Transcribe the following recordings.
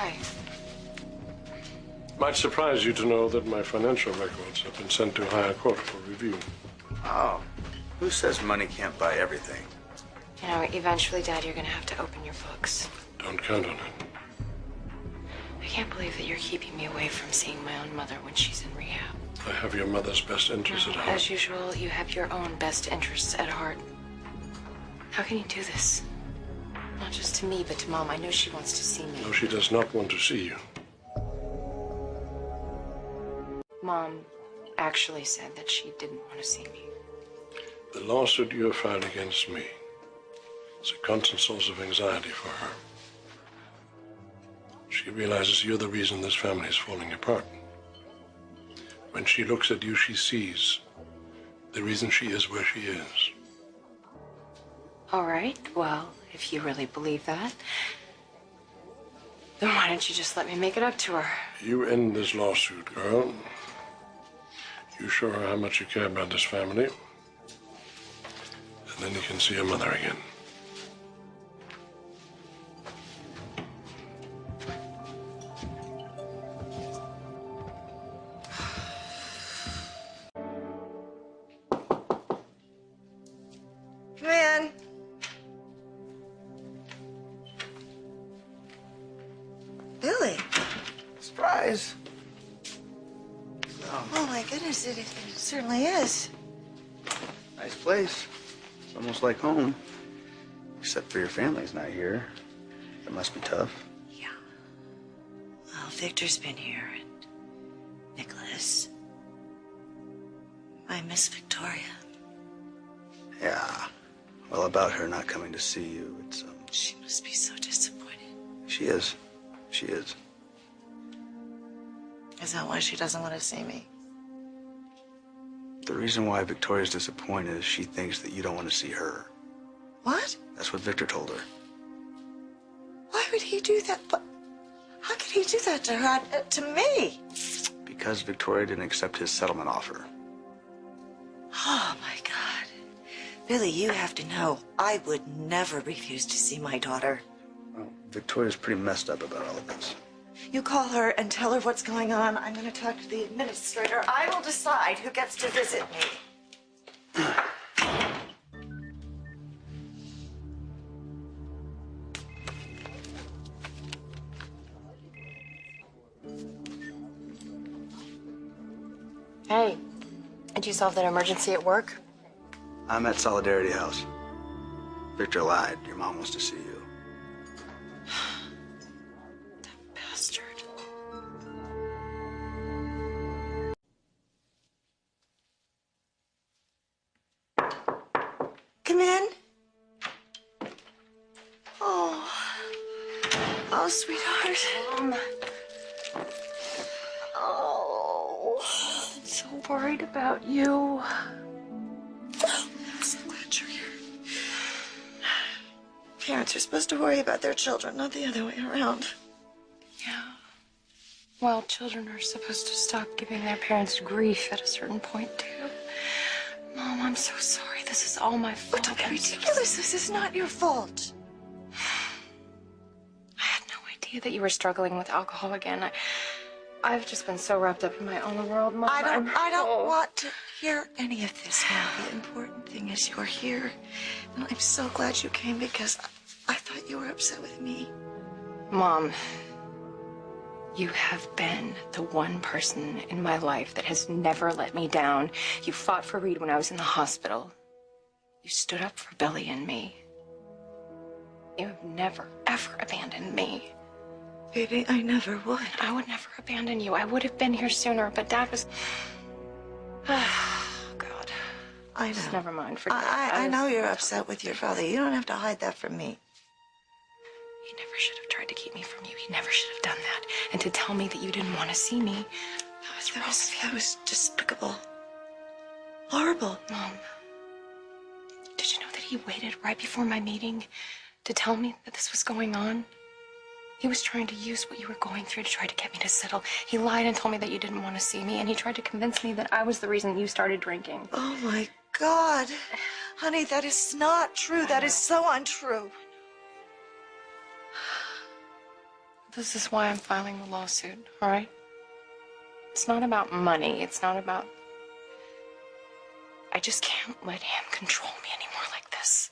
Hi. Might surprise you to know that my financial records have been sent to higher court for review. Oh, who says money can't buy everything? You know, eventually, Dad, you're gonna have to open your books. Don't count on it. I can't believe that you're keeping me away from seeing my own mother when she's in rehab. I have your mother's best interests at heart. As usual, you have your own best interests at heart. How can you do this? Not just to me, but to Mom. I know she wants to see me. No, she does not want to see you. Mom actually said that she didn't want to see me. The lawsuit you have filed against me is a constant source of anxiety for her. She realizes you're the reason this family is falling apart. When she looks at you, she sees the reason she is where she is. All right, well, if you really believe that, then why don't you just let me make it up to her? You end this lawsuit, girl. You show her how much you care about this family, and then you can see your mother again. Come in. Billy. Surprise. Oh, my goodness, it certainly is. Nice place. It's almost like home. Except for your family's not here. That must be tough. Yeah. Well, Victor's been here, and Nicholas. I miss Victoria. Yeah. Well, about her not coming to see you, it's, She must be so disappointed. She is. She is. Is that why she doesn't want to see me? The reason why Victoria's disappointed is she thinks that you don't want to see her. What? That's what Victor told her. Why would he do that? But how could he do that to her, to me? Because Victoria didn't accept his settlement offer. Oh, my God. Billy, you have to know, I would never refuse to see my daughter. Well, Victoria's pretty messed up about all of this. You call her and tell her what's going on. I'm going to talk to the administrator. I will decide who gets to visit me. Hey, did you solve that emergency at work? I'm at Solidarity House. Victor lied. Your mom wants to see you. Bastard. Come in. Oh. Oh, sweetheart. Mom, Oh. I'm so worried about you. I'm so glad you're here. Parents are supposed to worry about their children, not the other way around. Yeah. Well, children are supposed to stop giving their parents grief at a certain point, too. Mom, I'm so sorry. This is all my fault. Don't be I'm so ridiculous. This is not your fault. I had no idea that you were struggling with alcohol again. I've just been so wrapped up in my own world, Mom. I don't Oh. want to hear any of this now. The important thing is you're here. And I'm so glad you came because I thought you were upset with me. Mom, you have been the one person in my life that has never let me down. You fought for Reed when I was in the hospital. You stood up for Billy and me. You have never, ever abandoned me. Baby, I never would. I would never abandon you. I would have been here sooner, but Dad was... Oh, God. I know. Just never mind. Forget it. I know you're upset with your father. You don't have to hide that from me. He never should have tried to keep me from you. He never should have done that. And to tell me that you didn't want to see me, that was wrong. That was despicable. Horrible. Mom, did you know that he waited right before my meeting to tell me that this was going on? He was trying to use what you were going through to try to get me to settle. He lied and told me that you didn't want to see me, and he tried to convince me that I was the reason you started drinking. Oh, my God. Honey, that is not true. That is so untrue. This is why I'm filing the lawsuit, all right? It's not about money. It's not about... I just can't let him control me anymore like this.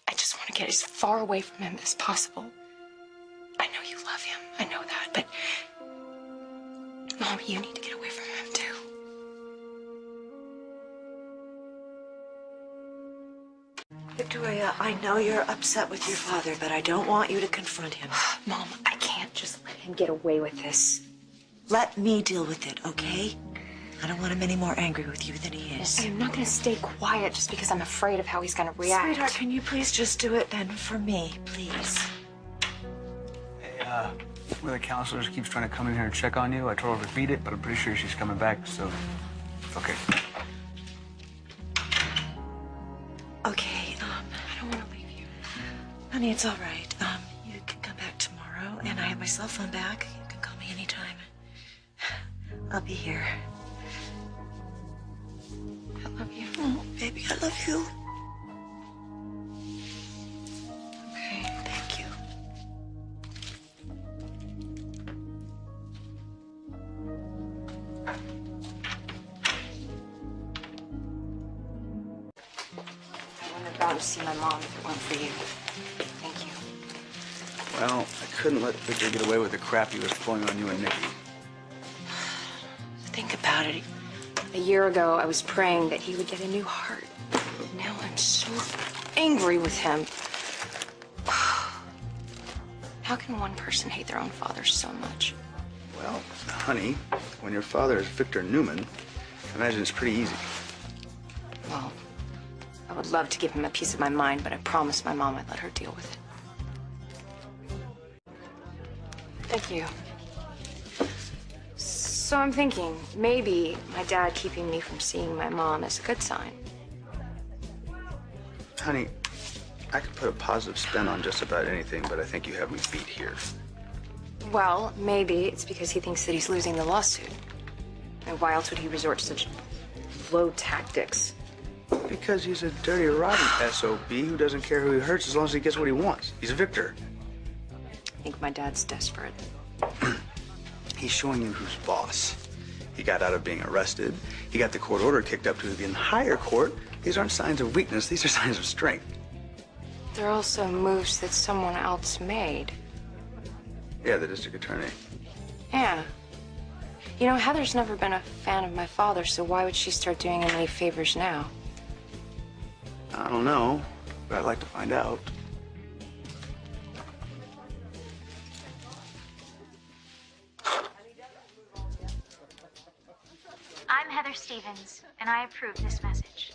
I just want to get as far away from him as possible. I know you love him. I know that, but... Mom, you need to get away from him, too. Victoria, I know you're upset with your father, but I don't want you to confront him. Mom, I can't just let him get away with this. Let me deal with it, okay? I don't want him any more angry with you than he is. I'm not going to stay quiet just because I'm afraid of how he's going to react. Sweetheart, can you please just do it then for me, please? Hey, one of the counselors keeps trying to come in here and check on you. I told her to beat it, but I'm pretty sure she's coming back, so it's okay. Okay, I don't want to leave you. honey, it's all right. You can come back tomorrow, and I have my cell phone back. You can call me anytime. I'll be here. I love you. Oh, baby, I love you. Okay. Thank you. I wouldn't have gone to see my mom if it weren't for you. Thank you. Well, I couldn't let Victor get away with the crap he was pulling on you and Nikki. Think about it. A year ago, I was praying that he would get a new heart. Now I'm so angry with him. How can one person hate their own father so much? Well, honey, when your father is Victor Newman, I imagine it's pretty easy. Well, I would love to give him a piece of my mind, but I promised my mom I'd let her deal with it. Thank you. So I'm thinking, maybe my dad keeping me from seeing my mom is a good sign. Honey, I could put a positive spin on just about anything, but I think you have me beat here. Well, maybe it's because he thinks that he's losing the lawsuit. And why else would he resort to such low tactics? Because he's a dirty, rotten SOB who doesn't care who he hurts as long as he gets what he wants. He's Victor. I think my dad's desperate. He's showing you who's boss. He got out of being arrested. He got the court order kicked up to the higher court. These aren't signs of weakness. These are signs of strength. They're also moves that someone else made. Yeah, the district attorney. Yeah. You know, Heather's never been a fan of my father, so why would she start doing him any favors now? I don't know, but I'd like to find out. I'm Heather Stevens, and I approve this message.